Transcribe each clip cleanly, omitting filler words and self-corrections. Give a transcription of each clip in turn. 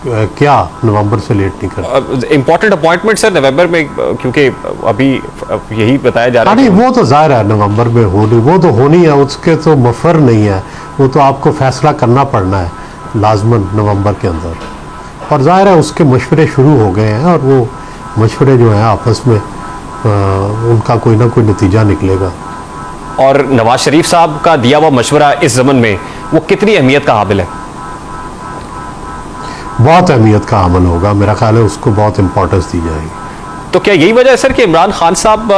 क्या नवंबर से लेट नहीं करते? इम्पोर्टेंट अपॉइंटमेंट सर नवंबर में, क्योंकि अभी यही बताया जा रहा है। नहीं, वो तो जाहिर है नवंबर में होनी, वो तो होनी है, उसके तो मफर नहीं है, वो तो आपको फैसला करना पड़ना है लाजमन नवंबर के अंदर। और जाहिर है उसके मशवरे शुरू हो गए हैं, और वो मशवरे जो हैं आपस में उनका कोई ना कोई नतीजा निकलेगा। और नवाज शरीफ साहब का दिया हुआ मशवरा इस ज़मन में वो कितनी अहमियत का हामिल है? बहुत अहमियत का अमल होगा, मेरा ख्याल है उसको बहुत इंपॉर्टेंस दी जाएगी। तो क्या यही वजह है सर कि इमरान खान साहब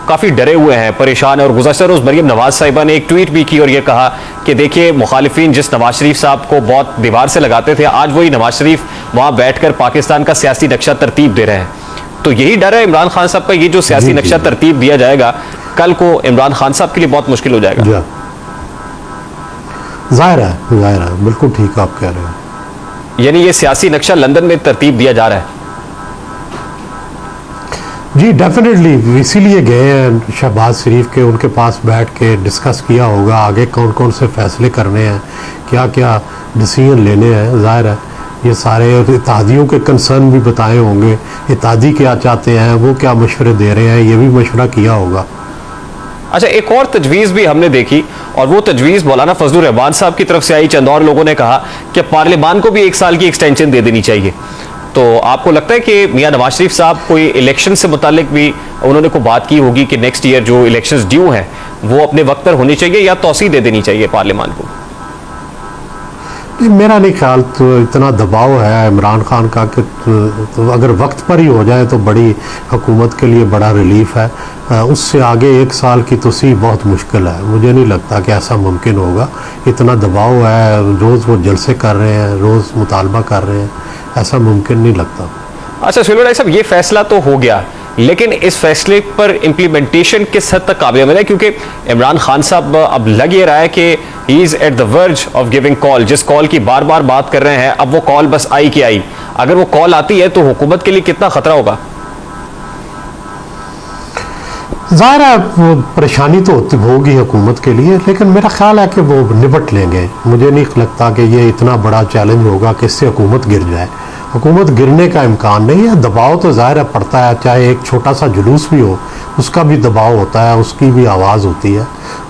काफ़ी डरे हुए हैं, परेशान हैं? और गुज़श्ता रोज़ मरीम नवाज साहिबा ने एक ट्वीट भी की और ये कहा कि देखिए मुखालिफिन जिस नवाज शरीफ साहब को बहुत दीवार से लगाते थे, आज वही नवाज शरीफ वहाँ बैठकर पाकिस्तान का सियासी नक्शा तरतीब दे रहे हैं। तो यही डर है इमरान खान साहब का, ये जो सियासी नक्शा तरतीब दिया जाएगा कल को इमरान खान साहब के लिए बहुत मुश्किल हो जाएगा। जाहिर है, बिल्कुल ठीक आप कह रहे हैं। यानी ये सियासी नक्शा लंदन में तरतीब दिया जा रहा है? जी डेफिनेटली, इसीलिए गए हैं शहबाज शरीफ के, उनके पास बैठ के डिस्कस किया होगा आगे कौन कौन से फैसले करने हैं, क्या क्या डिसीजन लेने हैं। ज़ाहिर है ये सारे इत्तेहादियों के कंसर्न भी बताए होंगे, इत्तेहादी क्या चाहते हैं, वो क्या मशवरे दे रहे हैं, ये भी मशवरा किया होगा। अच्छा, एक और तजवीज़ भी हमने देखी, और वो तजवीज़ मौलाना फजलुर रहमान साहब की तरफ से आई। चंद और लोगों ने कहा कि पार्लियामान को भी 1 साल की एक्सटेंशन दे देनी चाहिए। तो आपको लगता है कि मियां नवाज शरीफ साहब कोई इलेक्शन से मुतालिक भी उन्होंने को बात की होगी कि नेक्स्ट ईयर जो इलेक्शंस ड्यू हैं वो अपने वक्त पर होनी चाहिए, या तौसीह दे देनी चाहिए पार्लियामान को? मेरा नहीं ख्याल तो इतना दबाव है इमरान खान का कि तो अगर वक्त पर ही हो जाए तो बड़ी हुकूमत के लिए बड़ा रिलीफ है। उससे आगे 1 साल की तोसीह बहुत मुश्किल है, मुझे नहीं लगता कि ऐसा मुमकिन होगा। इतना दबाव है, रोज़ वो जलसे कर रहे हैं, रोज़ मुतालबा कर रहे हैं, ऐसा मुमकिन नहीं लगता। अच्छा सुलेमान साहब, ये फैसला तो हो गया, लेकिन इस फैसले पर इम्प्लीमेंटेशन किस हद तक काबिल है? क्योंकि इमरान खान साहब अब लग ये रहा है कि he is at the verge of giving call, जिस कॉल की बार बार बात कर रहे हैं, अब वो कॉल बस आई कि आई। अगर वो कॉल आती है तो हुकूमत के लिए कितना खतरा होगा? ज़ाहिर है परेशानी तो होगी हुकूमत के लिए, लेकिन मेरा ख्याल है कि वो निपट लेंगे। मुझे नहीं लगता कि ये इतना बड़ा चैलेंज होगा कि इससे हुकूमत गिर जाए। हुकूमत गिरने का इम्कान नहीं है। दबाव तो ज़ाहिर है पड़ता है, चाहे एक छोटा सा जुलूस भी हो उसका भी दबाव होता है, उसकी भी आवाज़ होती है,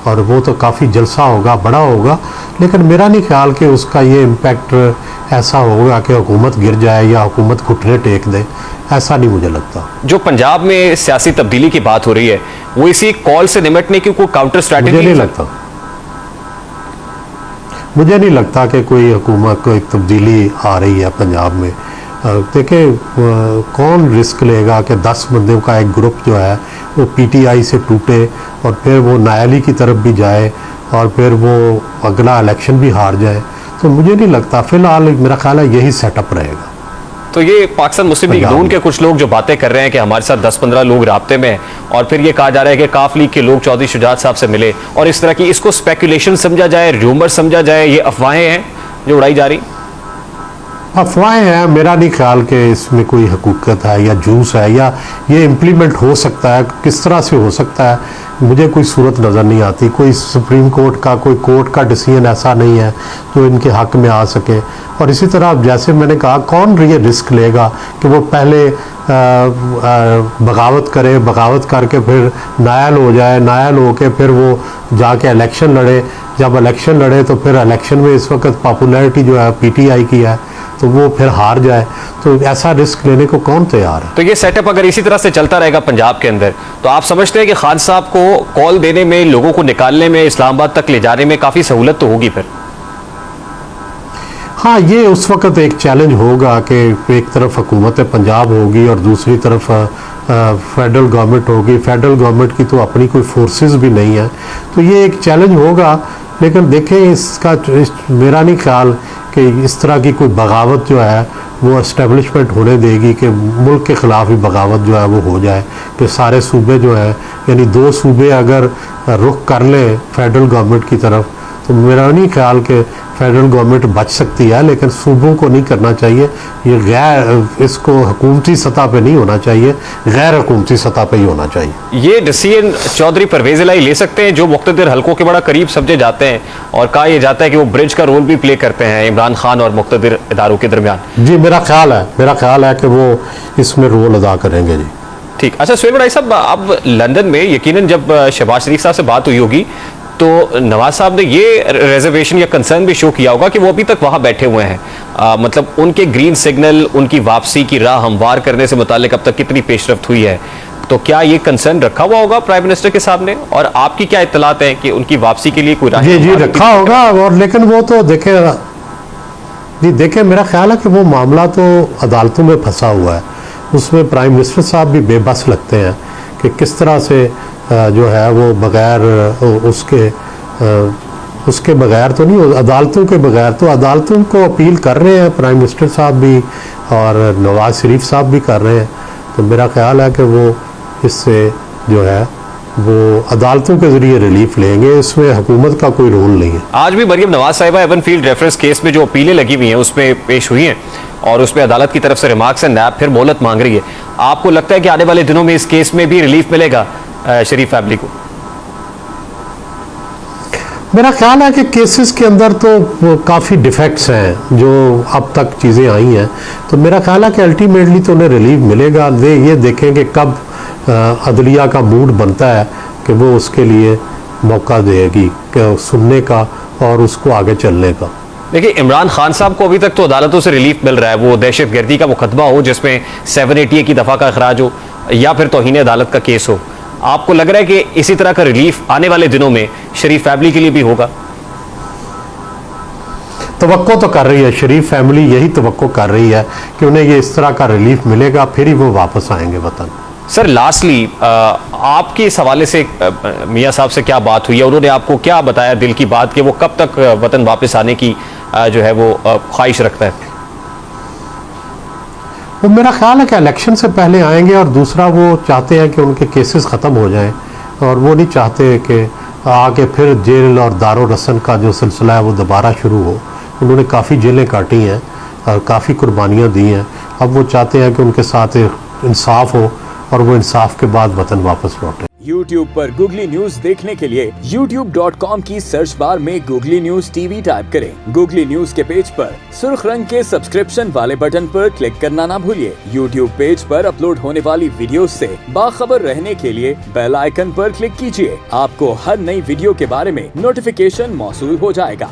और वो तो काफ़ी जलसा होगा, बड़ा होगा। लेकिन मेरा नहीं ख्याल कि उसका ये इम्पैक्ट ऐसा होगा कि हुकूमत गिर जाए या हुकूमत घुटने टेक दे, ऐसा नहीं मुझे लगता। जो पंजाब में सियासी तब्दीली की बात हो रही है वो इसी कॉल से निपटने की कोई काउंटर स्ट्रैटेजी मुझे नहीं लगता। मुझे नहीं लगता कि कोई हुकूमत को एक तब्दीली आ रही है पंजाब में। देखिए कौन रिस्क लेगा कि 10 बंदों का एक ग्रुप जो है वो पीटीआई से टूटे और फिर वो नायली की तरफ भी जाए और फिर वो अगला इलेक्शन भी हार जाए। तो मुझे नहीं लगता, फिलहाल मेरा ख्याल है यही सेटअप रहेगा। तो ये पाकिस्तान मुस्लिम लीग नून के कुछ लोग जो बातें कर रहे हैं कि हमारे साथ 10-15 लोग राब्ते में हैं, और फिर ये कहा जा रहा है कि काफ लीग के लोग चौधरी शुजात साहब से मिले, और इस तरह की, इसको स्पेकुलेशन समझा जाए, र्यूमर समझा जाए, ये अफवाहें हैं जो उड़ाई जा रही? अफवाहें हैं, मेरा नहीं ख्याल कि इसमें कोई हकीकत है या जूस है या ये इम्प्लीमेंट हो सकता है। किस तरह से हो सकता है मुझे कोई सूरत नज़र नहीं आती। कोई सुप्रीम कोर्ट का, कोई कोर्ट का डिसीजन ऐसा नहीं है जो इनके हक में आ सके। और इसी तरह जैसे मैंने कहा, कौन ये रिस्क लेगा कि वो पहले बगावत करे, बगावत करके फिर नायल हो जाए, नायल हो के फिर वो जाके इलेक्शन लड़े। जब इलेक्शन लड़े तो फिर इलेक्शन में इस वक्त पॉपुलैरिटी जो है पीटीआई की है, तो वो फिर हार जाए। तो ऐसा रिस्क लेने को कौन तैयार है? तो ये सेटअप अगर इसी तरह से चलता रहेगा पंजाब के अंदर, तो आप समझते हैं कि खान साहब को कॉल देने में, लोगों को निकालने में, इस्लामाबाद तक ले जाने में काफ़ी सहूलत तो होगी फिर? हाँ, ये उस वक्त एक चैलेंज होगा कि एक तरफ हुकूमत पंजाब होगी और दूसरी तरफ फेडरल गवर्नमेंट होगी। फेडरल गवर्नमेंट की तो अपनी कोई फोर्सेस भी नहीं है, तो ये एक चैलेंज होगा। लेकिन देखें इसका मेरा नहीं ख्याल कि इस तरह की कोई बगावत जो है वो इस्टेब्लिशमेंट होने देगी कि मुल्क के ख़िलाफ़ ही बगावत जो है वो हो जाए। कि सारे सूबे जो हैं, यानी 2 सूबे अगर रुख कर लें फेडरल गवर्नमेंट की तरफ, तो मेरा नहीं ख्याल कि फेडरल गवर्नमेंट बच सकती है, लेकिन सूबों को नहीं करना चाहिए। ये गैर इसको हुकूमती सतह पे नहीं होना चाहिए, गैर हुकूमती सतह पे ही होना चाहिए। ये डिसीजन चौधरी परवेज इलाही ले सकते हैं जो मुख्तदिर हलकों के बड़ा करीब समझे जाते हैं, और कहा यह जाता है कि वो ब्रिज का रोल भी प्ले करते हैं इमरान खान और मुख्तदिर इदारों के दरमियान। जी मेरा ख्याल है कि वो इसमें रोल अदा करेंगे। जी ठीक। अच्छा सुहेल भाई साहब, अब लंदन में यकीनन जब शहबाज शरीफ साहब से बात हुई होगी तो नवाज साहब ने ये रिजर्वेशन या कंसर्न भी शो किया होगा कि वो अभी तक वहां बैठे हुए हैं, मतलब उनके ग्रीन सिग्नल, उनकी वापसी की राह हमवार करने से मुतालिक अब तक कितनी पेशरफ्त हुई है, तो क्या ये कंसर्न रखा हुआ होगा प्राइम मिनिस्टर के सामने, और आपकी क्या इत्तलात है कि उनकी वापसी के लिए कोई राह? जी रखा होगा, और लेकिन वो तो देखे मेरा ख्याल है कि वो मामला तो अदालतों में फंसा हुआ है, उसमें प्राइम मिनिस्टर साहब भी बेबस लगते हैं कि किस तरह से जो है वो बगैर उसके बगैर तो नहीं, अदालतों के बगैर, तो अदालतों को अपील कर रहे हैं प्राइम मिनिस्टर साहब भी और नवाज शरीफ साहब भी कर रहे हैं। तो मेरा ख्याल है कि वो इससे जो है वो अदालतों के जरिए रिलीफ लेंगे, इसमें हुकूमत का कोई रोल नहीं है। आज भी मरियम नवाज साहिबा एवनफील्ड रेफरेंस केस में जो अपीलें लगी हुई हैं उसमें पेश हुई हैं और उसमें अदालत की तरफ से रिमार्क्स है, नैब फिर मोहलत मांग रही है। आपको लगता है कि आने वाले दिनों में इस केस में भी रिलीफ मिलेगा शरीफ फैमिली को? मेरा ख्याल है कि केसेस के अंदर तो काफ़ी डिफेक्ट्स हैं जो अब तक चीज़ें आई हैं, तो मेरा ख्याल है कि अल्टीमेटली तो उन्हें रिलीफ मिलेगा। ये देखें कि कब अदलिया का मूड बनता है कि वो उसके लिए मौका देगी सुनने का और उसको आगे चलने का। देखिए इमरान खान साहब को अभी तक तो अदालतों से रिलीफ मिल रहा है, वो दहशत गर्दी का मुकदमा हो जिसमें 780 की दफ़ा का अखराज हो या फिर तौहीन अदालत का केस हो। आपको लग रहा है कि इसी तरह का रिलीफ आने वाले दिनों में शरीफ फैमिली के लिए भी होगा? तवक्को तो कर रही है शरीफ फैमिली, यही तवक्को कर रही है कि उन्हें ये इस तरह का रिलीफ मिलेगा, फिर ही वो वापस आएंगे वतन। सर लास्टली आपके इस हवाले से मियाँ साहब से क्या बात हुई है, उन्होंने आपको क्या बताया दिल की बात कि वो कब तक वतन वापस आने की जो है वो ख्वाहिश रखता है? वो मेरा ख्याल है कि इलेक्शन से पहले आएंगे, और दूसरा वो चाहते हैं कि उनके केसेस ख़त्म हो जाएं, और वो नहीं चाहते कि आके फिर जेल और दारो रसन का जो सिलसिला है वो दोबारा शुरू हो। उन्होंने काफ़ी जेलें काटी हैं और काफ़ी कुर्बानियाँ दी हैं, अब वो चाहते हैं कि उनके साथ इंसाफ हो और वो इंसाफ के बाद वतन वापस लौटे। YouTube पर गूगली न्यूज देखने के लिए youtube.com की सर्च बार में गूगली न्यूज टीवी टाइप करें। गूगली न्यूज के पेज पर सुर्ख रंग के सब्सक्रिप्शन वाले बटन पर क्लिक करना ना भूलिए। YouTube पेज पर अपलोड होने वाली वीडियोस से बाखबर रहने के लिए बेल आइकन पर क्लिक कीजिए। आपको हर नई वीडियो के बारे में नोटिफिकेशन मौसूल हो जाएगा।